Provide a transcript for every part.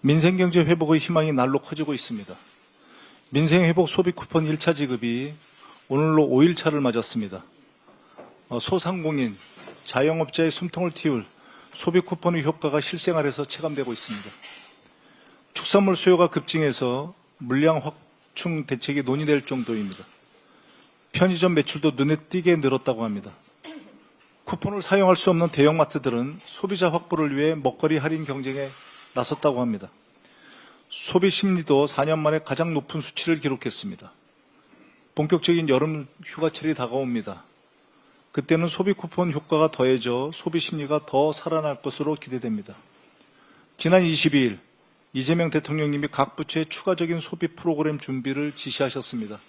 민생경제 회복의 희망이 날로 커지고 있습니다. 민생회복 소비 쿠폰 1차 지급이 오늘로 5일차를 맞았습니다. 소상공인, 자영업자의 숨통을 틔울 소비 쿠폰의 효과가 실생활에서 체감되고 있습니다. 축산물 수요가 급증해서 물량 확충 대책이 논의될 정도입니다. 편의점 매출도 눈에 띄게 늘었다고 합니다. 쿠폰을 사용할 수 없는 대형마트들은 소비자 확보를 위해 먹거리 할인 경쟁에 나섰다고 합니다. 소비 심리도 4년 만에 가장 높은 수치를 기록했습니다. 본격적인 여름 휴가철이 다가옵니다. 그때는 소비 쿠폰 효과가 더해져 소비 심리가 더 살아날 것으로 기대됩니다. 지난 22일 이재명 대통령님이 각 부처에 추가적인 소비 프로그램 준비를 지시하셨습니다.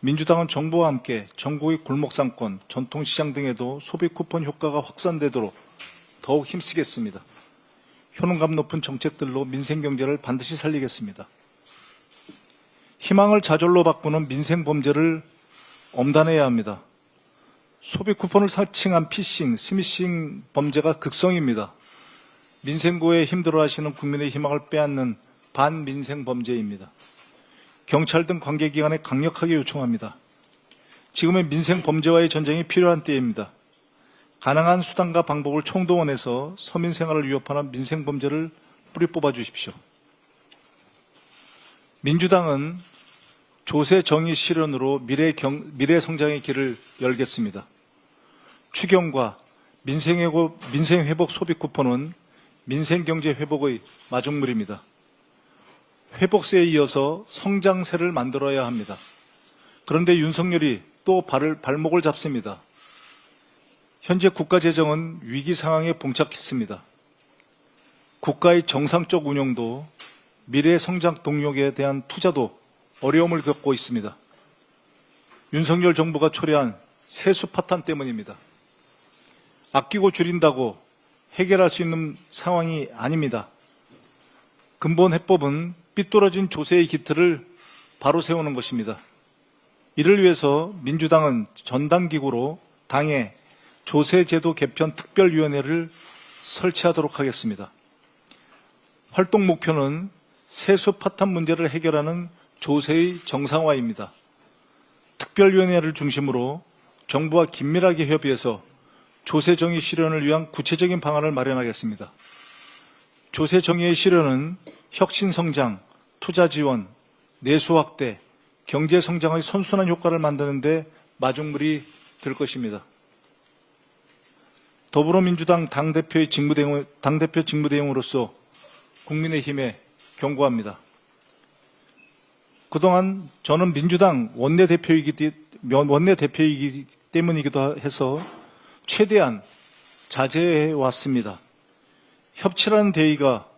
민주당은 정부와 함께 전국의 골목상권, 전통시장 등에도 소비 쿠폰 효과가 확산되도록 더욱 힘쓰겠습니다. 효능감 높은 정책들로 민생경제를 반드시 살리겠습니다. 희망을 좌절로 바꾸는 민생범죄를 엄단해야 합니다. 소비 쿠폰을 사칭한 피싱, 스미싱 범죄가 극성입니다. 민생고에 힘들어하시는 국민의 희망을 빼앗는 반민생 범죄입니다. 경찰 등 관계기관에 강력하게 요청합니다. 지금의 민생 범죄와의 전쟁이 필요한 때입니다. 가능한 수단과 방법을 총동원해서 서민 생활을 위협하는 민생 범죄를 뿌리 뽑아 주십시오. 민주당은 조세 정의 실현으로 미래 성장의 길을 열겠습니다. 추경과 민생회복 소비 쿠폰은 민생경제 회복의 마중물입니다. 회복세에 이어서 성장세를 만들어야 합니다. 그런데 윤석열이 또 발목을 잡습니다. 현재 국가재정은 위기 상황에 봉착했습니다. 국가의 정상적 운영도 미래 성장 동력에 대한 투자도 어려움을 겪고 있습니다. 윤석열 정부가 초래한 세수 파탄 때문입니다. 아끼고 줄인다고 해결할 수 있는 상황이 아닙니다. 근본 해법은 삐뚤어진 조세의 기틀을 바로 세우는 것입니다. 이를 위해서 민주당은 전당기구로 당에 조세제도 개편 특별위원회를 설치하도록 하겠습니다. 활동 목표는 세수 파탄 문제를 해결하는 조세의 정상화입니다. 특별위원회를 중심으로 정부와 긴밀하게 협의해서 조세 정의 실현을 위한 구체적인 방안을 마련하겠습니다. 조세 정의의 실현은 혁신 성장, 투자 지원, 내수 확대, 경제 성장의 선순환 효과를 만드는 데 마중물이 될 것입니다. 더불어민주당 당대표 직무대행으로서 국민의힘에 경고합니다. 그동안 저는 민주당 원내대표이기 때문이기도 해서 최대한 자제해 왔습니다. 협치라는 대의가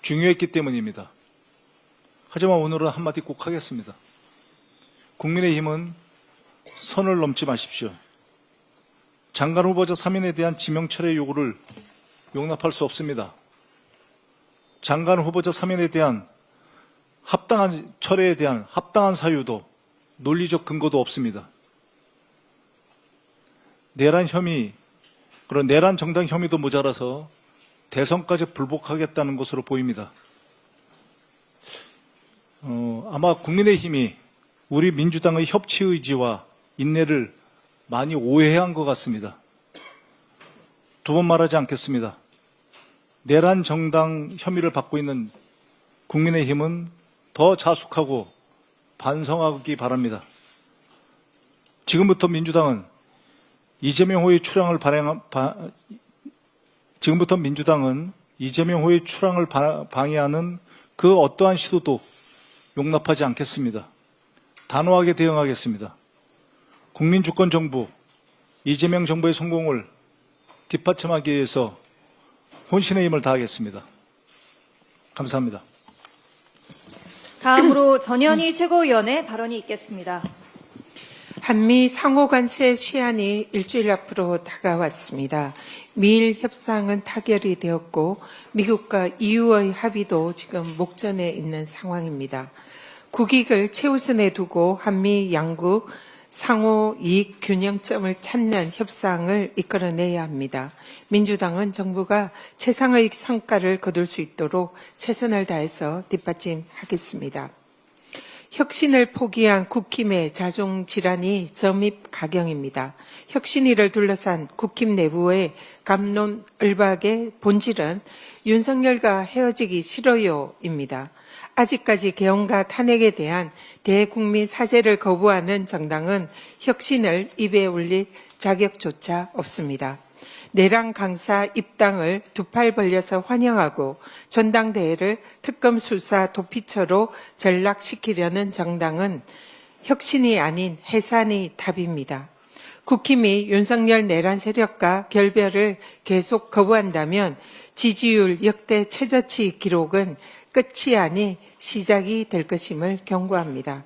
중요했기 때문입니다. 하지만 오늘은 한마디 꼭 하겠습니다. 국민의힘은 선을 넘지 마십시오. 장관 후보자 3인에 대한 지명 철회 요구를 용납할 수 없습니다. 장관 후보자 3인에 대한 합당한 철회에 대한 합당한 사유도 논리적 근거도 없습니다. 내란 혐의, 그런 내란 정당 혐의도 모자라서 대선까지 불복하겠다는 것으로 보입니다. 아마 국민의힘이 우리 민주당의 협치 의지와 인내를 많이 오해한 것 같습니다. 두 번 말하지 않겠습니다. 내란 정당 혐의를 받고 있는 국민의힘은 더 자숙하고 반성하기 바랍니다. 지금부터 민주당은 이재명 후의 출항을 방해하는 그 어떠한 시도도 용납하지 않겠습니다. 단호하게 대응하겠습니다. 국민주권정부, 이재명 정부의 성공을 뒷받침하기 위해서 혼신의 힘을 다하겠습니다. 감사합니다. 다음으로 전현희 최고위원의 발언이 있겠습니다. 한미 상호관세 시한이 일주일 앞으로 다가왔습니다. 미일 협상은 타결이 되었고 미국과 EU의 합의도 지금 목전에 있는 상황입니다. 국익을 최우선에 두고 한미 양국 상호 이익 균형점을 찾는 협상을 이끌어내야 합니다. 민주당은 정부가 최상의 성과를 거둘 수 있도록 최선을 다해서 뒷받침하겠습니다. 혁신을 포기한 국힘의 자중 질환이 점입 가경입니다. 혁신위를 둘러싼 국힘 내부의 갑론을박의 본질은 윤석열과 헤어지기 싫어요입니다. 아직까지 개헌과 탄핵에 대한 대국민 사죄를 거부하는 정당은 혁신을 입에 올릴 자격조차 없습니다. 내란 강사 입당을 두 팔 벌려서 환영하고 전당대회를 특검 수사 도피처로 전락시키려는 정당은 혁신이 아닌 해산이 답입니다. 국힘이 윤석열 내란 세력과 결별을 계속 거부한다면 지지율 역대 최저치 기록은 끝이 아닌 시작이 될 것임을 경고합니다.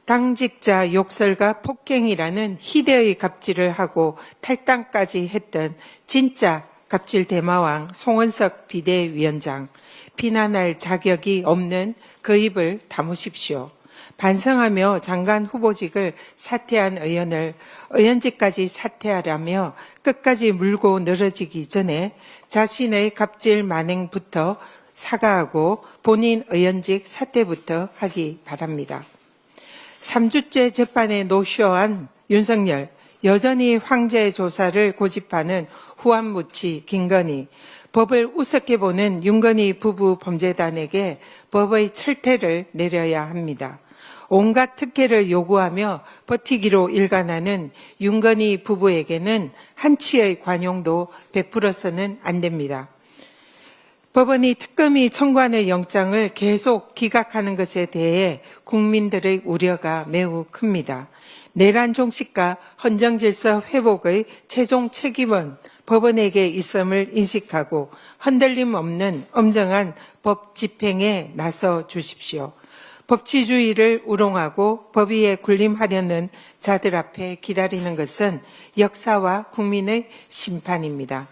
당직자 욕설과 폭행이라는 희대의 갑질을 하고 탈당까지 했던 진짜 갑질 대마왕 송원석 비대위원장, 비난할 자격이 없는 그 입을 다무십시오. 반성하며 장관 후보직을 사퇴한 의원을 의원직까지 사퇴하라며 끝까지 물고 늘어지기 전에 자신의 갑질 만행부터 사과하고 본인 의원직 사퇴부터 하기 바랍니다. 3주째 재판에 노쇼한 윤석열, 여전히 황제 조사를 고집하는 후한무치 김건희, 법을 우습게 보는 윤건희 부부 범죄단에게 법의 철퇴를 내려야 합니다. 온갖 특혜를 요구하며 버티기로 일관하는 윤건희 부부에게는 한치의 관용도 베풀어서는 안 됩니다. 법원이 특검이 청구하는 영장을 계속 기각하는 것에 대해 국민들의 우려가 매우 큽니다. 내란 종식과 헌정질서 회복의 최종 책임은 법원에게 있음을 인식하고 흔들림 없는 엄정한 법 집행에 나서 주십시오. 법치주의를 우롱하고 법위에 군림하려는 자들 앞에 기다리는 것은 역사와 국민의 심판입니다.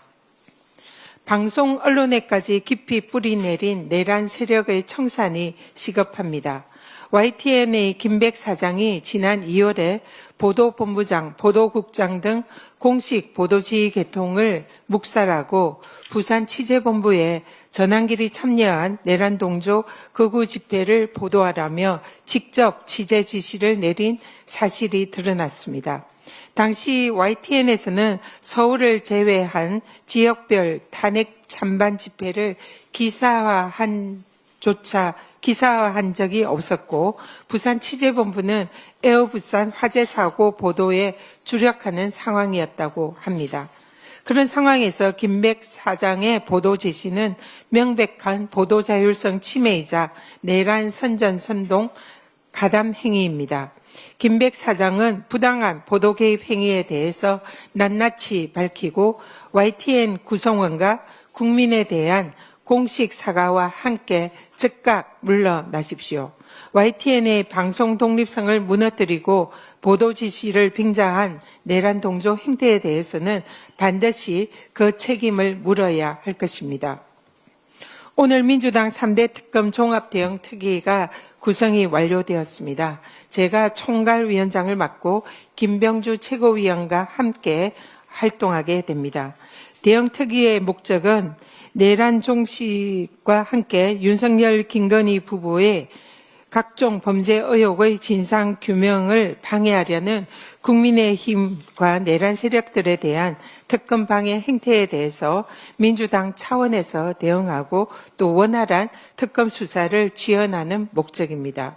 방송 언론에까지 깊이 뿌리내린 내란 세력의 청산이 시급합니다. YTN의 김백 사장이 지난 2월에 보도본부장, 보도국장 등 공식 보도지휘 계통을 묵살하고 부산 취재본부에 전한길이 참여한 내란동조 극우 집회를 보도하라며 직접 취재 지시를 내린 사실이 드러났습니다. 당시 YTN에서는 서울을 제외한 지역별 탄핵 찬반 집회를 기사화한 적이 없었고 부산 취재본부는 에어부산 화재 사고 보도에 주력하는 상황이었다고 합니다. 그런 상황에서 김백 사장의 보도 지시는 명백한 보도 자율성 침해이자 내란 선전선동 가담 행위입니다. 김백 사장은 부당한 보도 개입 행위에 대해서 낱낱이 밝히고 YTN 구성원과 국민에 대한 공식 사과와 함께 즉각 물러나십시오. YTN의 방송 독립성을 무너뜨리고 보도 지시를 빙자한 내란 동조 행태에 대해서는 반드시 그 책임을 물어야 할 것입니다. 오늘 민주당 3대 특검 종합대응 특위가 구성이 완료되었습니다. 제가 총괄위원장을 맡고 김병주 최고위원과 함께 활동하게 됩니다. 대응 특위의 목적은 내란 종식과 함께 윤석열 김건희 부부의 각종 범죄 의혹의 진상 규명을 방해하려는 국민의힘과 내란 세력들에 대한 특검 방해 행태에 대해서 민주당 차원에서 대응하고 또 원활한 특검 수사를 지원하는 목적입니다.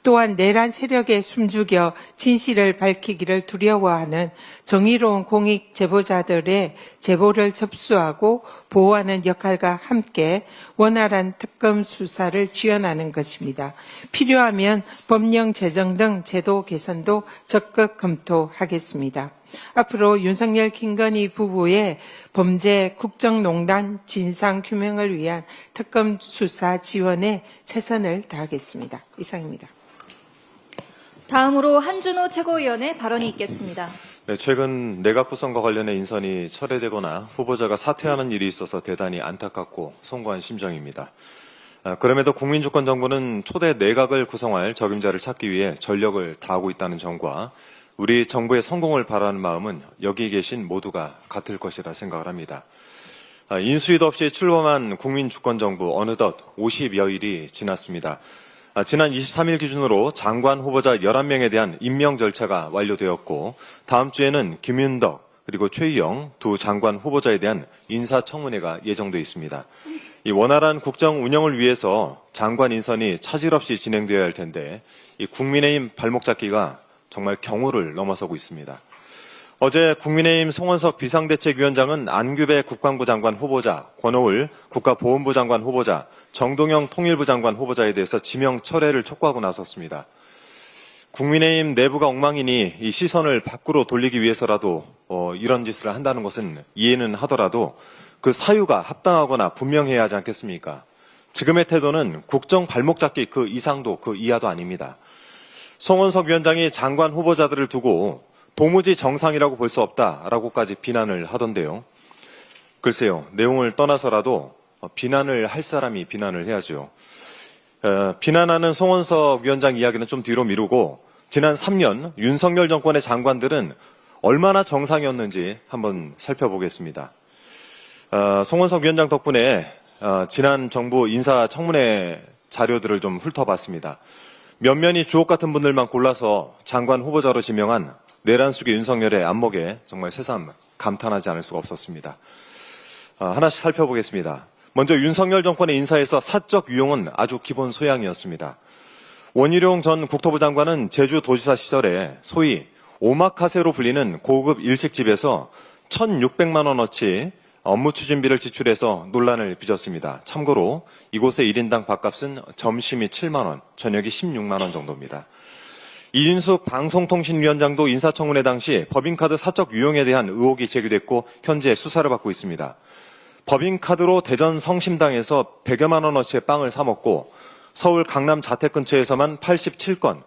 또한 내란 세력에 숨죽여 진실을 밝히기를 두려워하는 정의로운 공익 제보자들의 제보를 접수하고 보호하는 역할과 함께 원활한 특검 수사를 지원하는 것입니다. 필요하면 법령 제정 등 제도 개선도 적극 검토하겠습니다. 앞으로 윤석열 김건희 부부의 범죄 국정농단 진상 규명을 위한 특검 수사 지원에 최선을 다하겠습니다. 이상입니다. 다음으로 한준호 최고위원의 발언이 있겠습니다. 네, 최근 내각 구성과 관련해 인선이 철회되거나 후보자가 사퇴하는 일이 있어서 대단히 안타깝고 송구한 심정입니다. 그럼에도 국민주권정부는 초대 내각을 구성할 적임자를 찾기 위해 전력을 다하고 있다는 점과 우리 정부의 성공을 바라는 마음은 여기 계신 모두가 같을 것이라 생각을 합니다. 인수위도 없이 출범한 국민주권정부 어느덧 50여일이 지났습니다. 지난 23일 기준으로 장관 후보자 11명에 대한 임명 절차가 완료되었고 다음 주에는 김윤덕 그리고 최희영 두 장관 후보자에 대한 인사청문회가 예정돼 있습니다. 이 원활한 국정 운영을 위해서 장관 인선이 차질 없이 진행되어야 할 텐데 이 국민의힘 발목 잡기가 정말 경우를 넘어서고 있습니다. 어제 국민의힘 송원석 비상대책위원장은 안규배 국방부 장관 후보자, 권오을 국가보훈부 장관 후보자, 정동영 통일부 장관 후보자에 대해서 지명 철회를 촉구하고 나섰습니다. 국민의힘 내부가 엉망이니 이 시선을 밖으로 돌리기 위해서라도 이런 짓을 한다는 것은 이해는 하더라도 그 사유가 합당하거나 분명해야 하지 않겠습니까? 지금의 태도는 국정 발목 잡기 그 이상도 그 이하도 아닙니다. 송원석 위원장이 장관 후보자들을 두고 도무지 정상이라고 볼 수 없다라고까지 비난을 하던데요. 글쎄요, 내용을 떠나서라도 비난을 할 사람이 비난을 해야죠. 비난하는 송원석 위원장 이야기는 좀 뒤로 미루고 지난 3년 윤석열 정권의 장관들은 얼마나 정상이었는지 한번 살펴보겠습니다. 송원석 위원장 덕분에 지난 정부 인사청문회 자료들을 좀 훑어봤습니다. 면면이 주옥 같은 분들만 골라서 장관 후보자로 지명한 내란 속의 윤석열의 안목에 정말 새삼 감탄하지 않을 수가 없었습니다. 하나씩 살펴보겠습니다. 먼저 윤석열 정권의 인사에서 사적 유용은 아주 기본 소양이었습니다. 원희룡 전 국토부 장관은 제주도지사 시절에 소위 오마카세로 불리는 고급 일식집에서 1,600만 원어치 업무 추진비를 지출해서 논란을 빚었습니다. 참고로 이곳의 1인당 밥값은 점심이 7만 원, 저녁이 16만 원 정도입니다. 이인숙 방송통신위원장도 인사청문회 당시 법인카드 사적 유용에 대한 의혹이 제기됐고 현재 수사를 받고 있습니다. 법인카드로 대전 성심당에서 100여만 원어치의 빵을 사 먹고 서울 강남 자택 근처에서만 87건,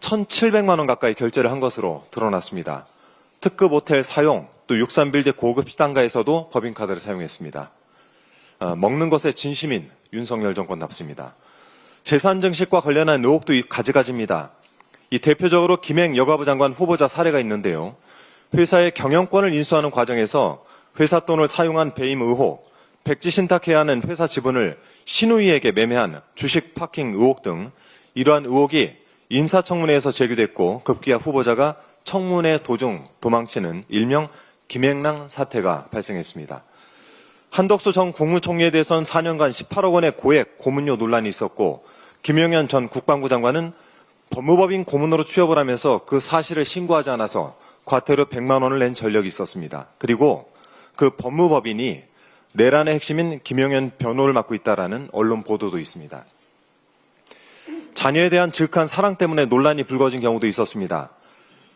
1,700만 원 가까이 결제를 한 것으로 드러났습니다. 특급 호텔 사용, 또 63빌드 고급 시당가에서도 법인카드를 사용했습니다. 먹는 것에 진심인 윤석열 정권답습니다. 재산 증식과 관련한 의혹도 가지가지입니다. 이 대표적으로 김행 여가부 장관 후보자 사례가 있는데요. 회사의 경영권을 인수하는 과정에서 회사 돈을 사용한 배임 의혹, 백지 신탁해야 하는 회사 지분을 신우이에게 매매한 주식 파킹 의혹 등 이러한 의혹이 인사청문회에서 제기됐고 급기야 후보자가 청문회 도중 도망치는 일명 김행랑 사태가 발생했습니다. 한덕수 전 국무총리에 대해서는 4년간 18억 원의 고액 고문료 논란이 있었고 김용현 전 국방부 장관은 법무법인 고문으로 취업을 하면서 그 사실을 신고하지 않아서 과태료 100만 원을 낸 전력이 있었습니다. 그리고 그 법무법인이 내란의 핵심인 김용현 변호를 맡고 있다라는 언론 보도도 있습니다. 자녀에 대한 즉한 사랑 때문에 논란이 불거진 경우도 있었습니다.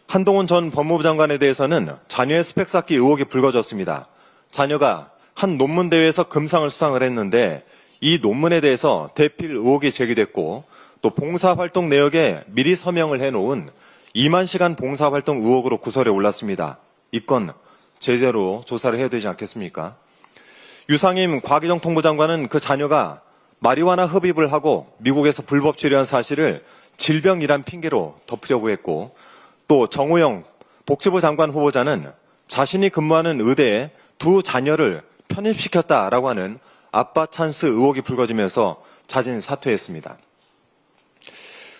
한동훈 전 법무부 장관에 대해서는 자녀의 스펙 쌓기 의혹이 불거졌습니다. 자녀가 한 논문 대회에서 금상을 수상을 했는데 이 논문에 대해서 대필 의혹이 제기됐고 또 봉사활동 내역에 미리 서명을 해놓은 2만 시간 봉사활동 의혹으로 구설에 올랐습니다. 이건 제대로 조사를 해야 되지 않겠습니까? 유상임 과기정 통부장관은 그 자녀가 마리화나 흡입을 하고 미국에서 불법 치료한 사실을 질병이란 핑계로 덮으려고 했고 또 정호영 복지부 장관 후보자는 자신이 근무하는 의대에 두 자녀를 편입시켰다라고 하는 아빠 찬스 의혹이 불거지면서 자진 사퇴했습니다.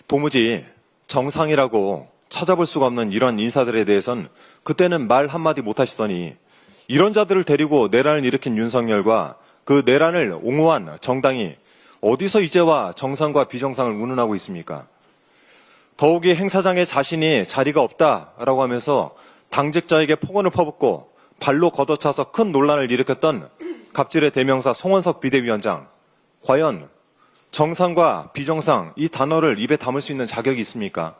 도무지 정상이라고 찾아볼 수가 없는 이런 인사들에 대해선 그때는 말 한마디 못하시더니 이런 자들을 데리고 내란을 일으킨 윤석열과 그 내란을 옹호한 정당이 어디서 이제와 정상과 비정상을 운운하고 있습니까? 더욱이 행사장에 자신이 자리가 없다라고 하면서 당직자에게 폭언을 퍼붓고 발로 걷어차서 큰 논란을 일으켰던 갑질의 대명사 송원석 비대위원장, 과연 정상과 비정상 이 단어를 입에 담을 수 있는 자격이 있습니까?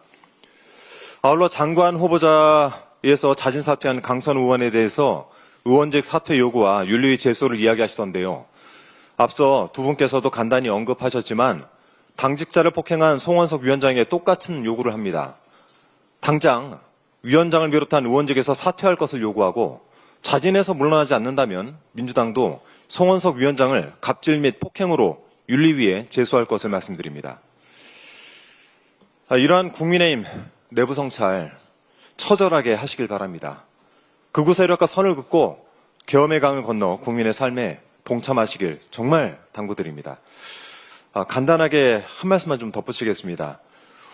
아울러 장관 후보자에서 자진 사퇴한 강선 의원에 대해서 의원직 사퇴 요구와 윤리위 제소를 이야기하시던데요. 앞서 두 분께서도 간단히 언급하셨지만 당직자를 폭행한 송원석 위원장에게 똑같은 요구를 합니다. 당장 위원장을 비롯한 의원직에서 사퇴할 것을 요구하고 자진해서 물러나지 않는다면 민주당도 송원석 위원장을 갑질 및 폭행으로 윤리위에 제소할 것을 말씀드립니다. 이러한 국민의힘 내부 성찰 처절하게 하시길 바랍니다. 극우 세력과 선을 긋고 계엄의 강을 건너 국민의 삶에 동참하시길 정말 당부드립니다. 간단하게 한 말씀만 좀 덧붙이겠습니다.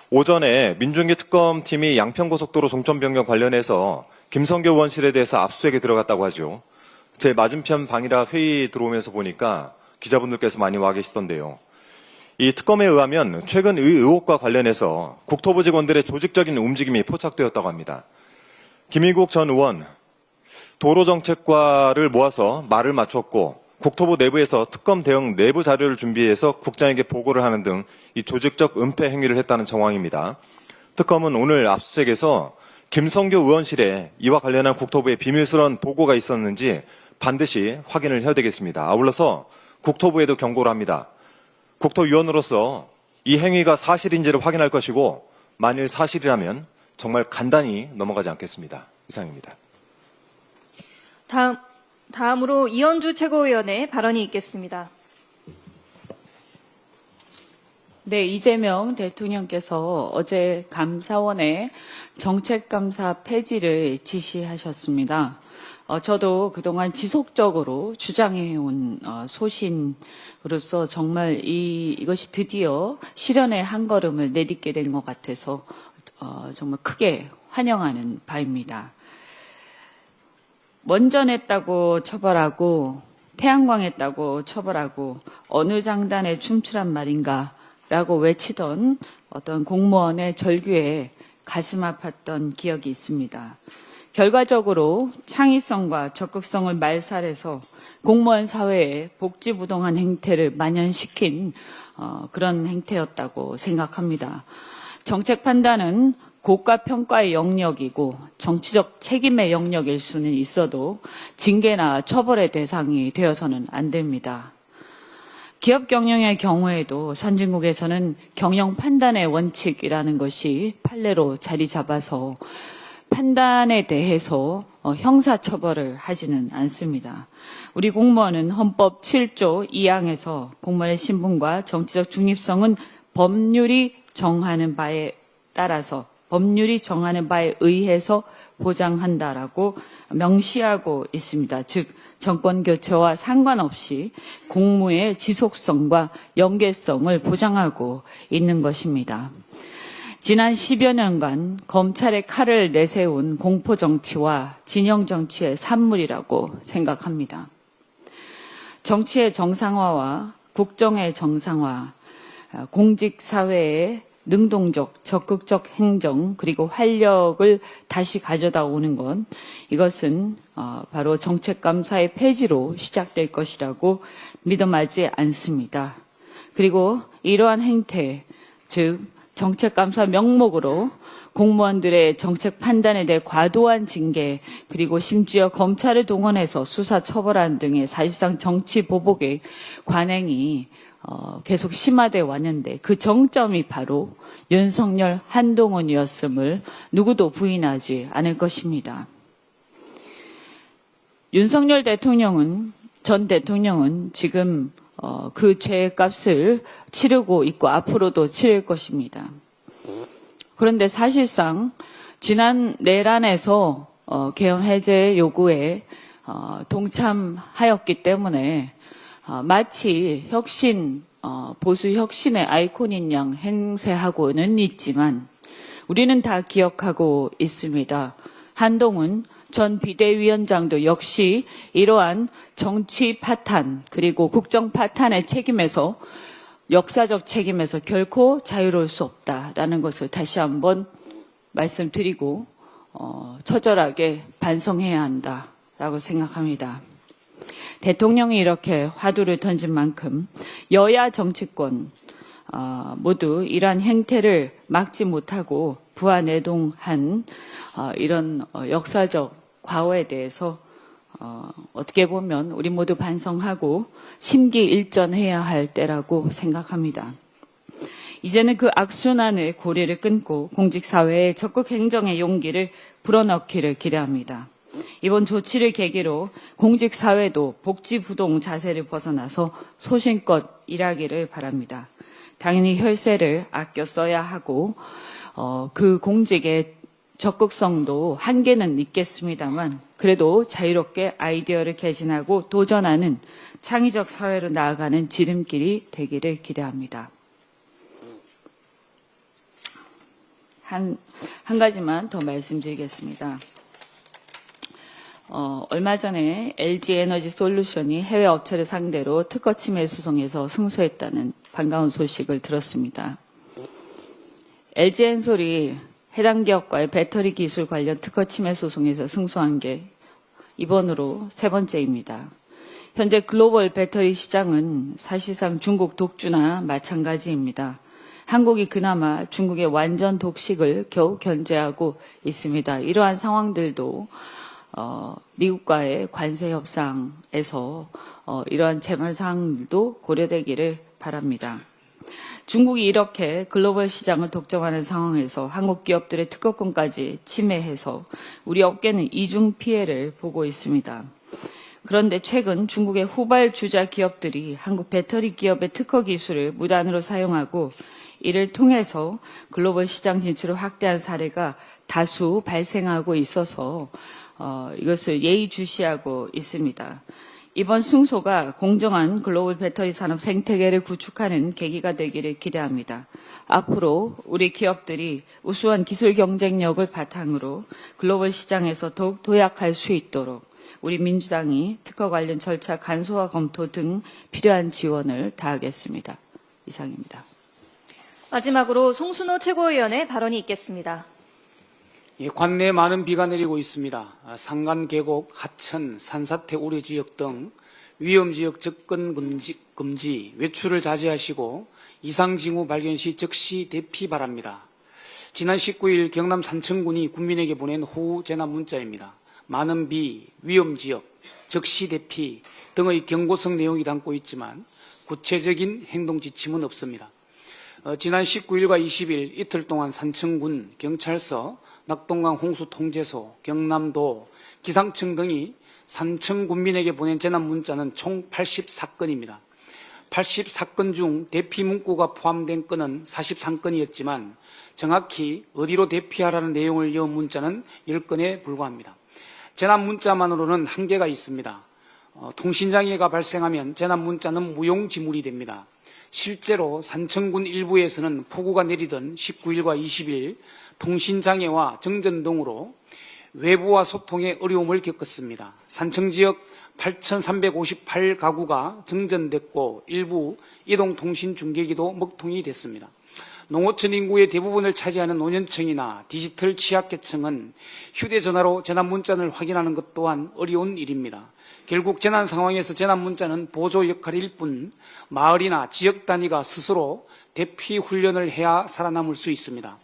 오전에 민중기 특검팀이 양평고속도로 종점 변경 관련해서 김성교 의원실에 대해서 압수수색에 들어갔다고 하죠. 제 맞은편 방이라 회의 들어오면서 보니까 기자분들께서 많이 와 계시던데요. 이 특검에 의하면 최근 의 의혹과 관련해서 국토부 직원들의 조직적인 움직임이 포착되었다고 합니다. 김일국 전 의원 도로정책과를 모아서 말을 맞췄고 국토부 내부에서 특검 대응 내부 자료를 준비해서 국장에게 보고를 하는 등 이 조직적 은폐 행위를 했다는 정황입니다. 특검은 오늘 압수수색에서 김성교 의원실에 이와 관련한 국토부의 비밀스러운 보고가 있었는지 반드시 확인을 해야 되겠습니다. 아울러서 국토부에도 경고를 합니다. 국토위원으로서 이 행위가 사실인지를 확인할 것이고 만일 사실이라면 정말 간단히 넘어가지 않겠습니다. 이상입니다. 다음으로 이현주 최고위원의 발언이 있겠습니다. 네, 이재명 대통령께서 어제 감사원에 정책감사 폐지를 지시하셨습니다. 저도 그동안 지속적으로 주장해온 소신으로서 정말 이것이 드디어 실현의 한 걸음을 내딛게 된 것 같아서 정말 크게 환영하는 바입니다. 먼저 냈다고 처벌하고 태양광 했다고 처벌하고 어느 장단에 춤추란 말인가 라고 외치던 어떤 공무원의 절규에 가슴 아팠던 기억이 있습니다. 결과적으로 창의성과 적극성을 말살해서 공무원 사회에 복지부동한 행태를 만연시킨 그런 행태였다고 생각합니다. 정책 판단은 고가 평가의 영역이고 정치적 책임의 영역일 수는 있어도 징계나 처벌의 대상이 되어서는 안 됩니다. 기업 경영의 경우에도 선진국에서는 경영 판단의 원칙이라는 것이 판례로 자리 잡아서 판단에 대해서 형사처벌을 하지는 않습니다. 우리 공무원은 헌법 7조 2항에서 공무원의 신분과 정치적 중립성은 법률이 정하는 바에 따라서 법률이 정하는 바에 의해서 보장한다라고 명시하고 있습니다. 즉 정권 교체와 상관없이 공무의 지속성과 연계성을 보장하고 있는 것입니다. 지난 10여 년간 검찰의 칼을 내세운 공포정치와 진영정치의 산물이라고 생각합니다. 정치의 정상화와 국정의 정상화, 공직사회의 능동적, 적극적 행정 그리고 활력을 다시 가져다 오는 것, 이것은 바로 정책감사의 폐지로 시작될 것이라고 믿음하지 않습니다. 그리고 이러한 행태, 즉 정책감사 명목으로 공무원들의 정책 판단에 대해 과도한 징계 그리고 심지어 검찰을 동원해서 수사 처벌하는 등의 사실상 정치 보복의 관행이 계속 심화돼 왔는데 그 정점이 바로 윤석열 한동훈이었음을 누구도 부인하지 않을 것입니다. 윤석열 전 대통령은 지금 그 죄의 값을 치르고 있고 앞으로도 치를 것입니다. 그런데 사실상 지난 내란에서 계엄 해제 요구에 동참하였기 때문에 마치 보수 혁신의 아이콘인 양 행세하고는 있지만 우리는 다 기억하고 있습니다. 한동훈 전 비대위원장도 역시 이러한 정치 파탄 그리고 국정 파탄의 책임에서 역사적 책임에서 결코 자유로울 수 없다라는 것을 다시 한번 말씀드리고 처절하게 반성해야 한다라고 생각합니다. 대통령이 이렇게 화두를 던진 만큼 여야 정치권 모두 이러한 행태를 막지 못하고 부안해동한 이런 역사적 과거에 대해서 어떻게 보면 우리 모두 반성하고 심기일전해야 할 때라고 생각합니다. 이제는 그 악순환의 고리를 끊고 공직사회에 적극 행정의 용기를 불어넣기를 기대합니다. 이번 조치를 계기로 공직사회도 복지부동 자세를 벗어나서 소신껏 일하기를 바랍니다. 당연히 혈세를 아껴 써야 하고 그 공직의 적극성도 한계는 있겠습니다만 그래도 자유롭게 아이디어를 개진하고 도전하는 창의적 사회로 나아가는 지름길이 되기를 기대합니다. 한 가지만 더 말씀드리겠습니다. 얼마 전에 LG에너지솔루션이 해외 업체를 상대로 특허 침해 소송에서 승소했다는 반가운 소식을 들었습니다. LG엔솔이 해당 기업과의 배터리 기술 관련 특허 침해 소송에서 승소한 게 이번으로 3번째입니다. 현재 글로벌 배터리 시장은 사실상 중국 독주나 마찬가지입니다. 한국이 그나마 중국의 완전 독식을 겨우 견제하고 있습니다. 이러한 상황들도 미국과의 관세 협상에서 이러한 제한 사항들도 고려되기를 바랍니다. 중국이 이렇게 글로벌 시장을 독점하는 상황에서 한국 기업들의 특허권까지 침해해서 우리 업계는 이중 피해를 보고 있습니다. 그런데 최근 중국의 후발 주자 기업들이 한국 배터리 기업의 특허 기술을 무단으로 사용하고 이를 통해서 글로벌 시장 진출을 확대한 사례가 다수 발생하고 있어서 이것을 예의주시하고 있습니다. 이번 승소가 공정한 글로벌 배터리 산업 생태계를 구축하는 계기가 되기를 기대합니다. 앞으로 우리 기업들이 우수한 기술 경쟁력을 바탕으로 글로벌 시장에서 더욱 도약할 수 있도록 우리 민주당이 특허 관련 절차 간소화 검토 등 필요한 지원을 다하겠습니다. 이상입니다. 마지막으로 송순호 최고위원의 발언이 있겠습니다. 관내에 많은 비가 내리고 있습니다. 산간 계곡, 하천, 산사태 우려 지역 등 위험 지역 접근 금지, 외출을 자제하시고 이상 징후 발견 시 즉시 대피 바랍니다. 지난 19일 경남 산청군이 국민에게 보낸 호우 재난 문자입니다. 많은 비, 위험 지역, 즉시 대피 등의 경고성 내용이 담고 있지만 구체적인 행동 지침은 없습니다. 지난 19일과 20일 이틀 동안 산청군, 경찰서, 낙동강 홍수통제소, 경남도, 기상청 등이 산청 군민에게 보낸 재난 문자는 총 80사건입니다. 80사건 중 대피 문구가 포함된 건은 43건이었지만 정확히 어디로 대피하라는 내용을 여은 문자는 10건에 불과합니다. 재난 문자만으로는 한계가 있습니다. 통신장애가 발생하면 재난 문자는 무용지물이 됩니다. 실제로 산청군 일부에서는 폭우가 내리던 19일과 20일 통신장애와 정전 등으로 외부와 소통에 어려움을 겪었습니다. 산청지역 8,358가구가 정전됐고 일부 이동통신 중계기도 먹통이 됐습니다. 농어촌 인구의 대부분을 차지하는 노년층이나 디지털 취약계층은 휴대전화로 재난문자를 확인하는 것 또한 어려운 일입니다. 결국 재난 상황에서 재난문자는 보조 역할일 뿐 마을이나 지역 단위가 스스로 대피 훈련을 해야 살아남을 수 있습니다.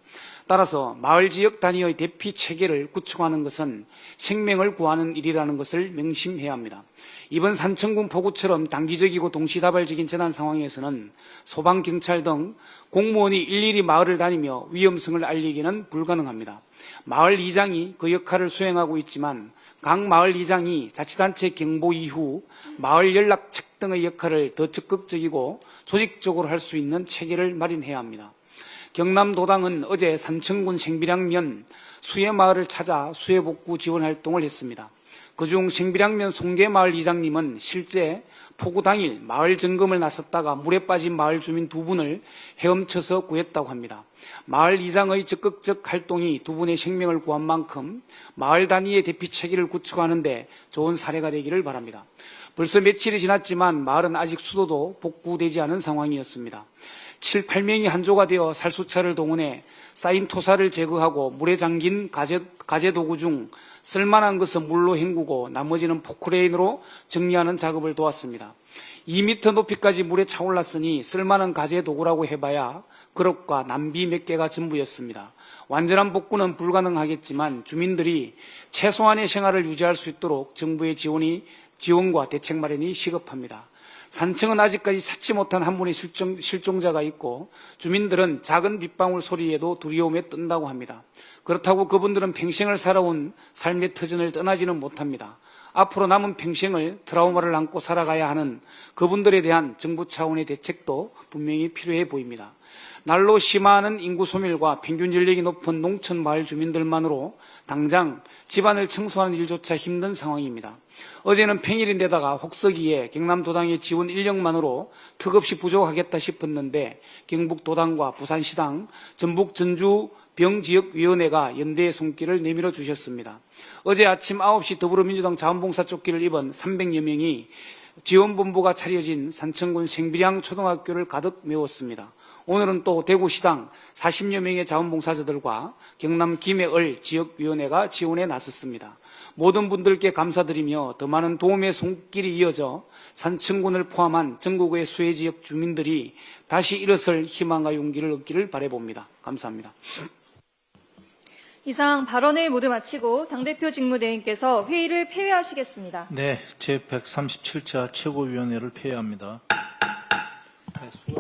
따라서 마을 지역 단위의 대피 체계를 구축하는 것은 생명을 구하는 일이라는 것을 명심해야 합니다. 이번 산청군 폭우처럼 단기적이고 동시다발적인 재난 상황에서는 소방, 경찰 등 공무원이 일일이 마을을 다니며 위험성을 알리기는 불가능합니다. 마을 이장이 그 역할을 수행하고 있지만 각 마을 이장이 자치단체 경보 이후 마을 연락책 등의 역할을 더 적극적이고 조직적으로 할 수 있는 체계를 마련해야 합니다. 경남도당은 어제 산청군 생비량면 수해마을을 찾아 수해복구 지원 활동을 했습니다. 그중 생비량면 송계마을 이장님은 실제 폭우 당일 마을 점검을 나섰다가 물에 빠진 마을 주민 2분을 헤엄쳐서 구했다고 합니다. 마을 이장의 적극적 활동이 2분의 생명을 구한 만큼 마을 단위의 대피 체계를 구축하는 데 좋은 사례가 되기를 바랍니다. 벌써 며칠이 지났지만 마을은 아직 수도도 복구되지 않은 상황이었습니다. 7, 8명이 한조가 되어 살수차를 동원해 쌓인 토사를 제거하고 물에 잠긴 가재 도구 중 쓸만한 것은 물로 헹구고 나머지는 포크레인으로 정리하는 작업을 도왔습니다. 2m 높이까지 물에 차올랐으니 쓸만한 가재 도구라고 해봐야 그릇과 남비 몇 개가 전부였습니다. 완전한 복구는 불가능하겠지만 주민들이 최소한의 생활을 유지할 수 있도록 정부의 지원과 대책 마련이 시급합니다. 산청은 아직까지 찾지 못한 한 분의 실종자가 있고 주민들은 작은 빗방울 소리에도 두려움에 뜬다고 합니다. 그렇다고 그분들은 평생을 살아온 삶의 터전을 떠나지는 못합니다. 앞으로 남은 평생을 트라우마를 안고 살아가야 하는 그분들에 대한 정부 차원의 대책도 분명히 필요해 보입니다. 날로 심화하는 인구 소멸과 평균 전력이 높은 농촌 마을 주민들만으로 당장 집안을 청소하는 일조차 힘든 상황입니다. 어제는 평일인데다가 혹서기에 경남도당의 지원 인력만으로 턱없이 부족하겠다 싶었는데 경북도당과 부산시당, 전북 전주 병지역위원회가 연대의 손길을 내밀어 주셨습니다. 어제 아침 9시 더불어민주당 자원봉사 조끼를 입은 300여 명이 지원본부가 차려진 산청군 생비량 초등학교를 가득 메웠습니다. 오늘은 또 대구시당 40여 명의 자원봉사자들과 경남 김해을 지역위원회가 지원에 나섰습니다. 모든 분들께 감사드리며 더 많은 도움의 손길이 이어져 산청군을 포함한 전국의 수해지역 주민들이 다시 일어설 희망과 용기를 얻기를 바라봅니다. 감사합니다. 이상 발언을 모두 마치고 당대표 직무대행께서 회의를 폐회하시겠습니다. 네, 제137차 최고위원회를 폐회합니다. 네, 수고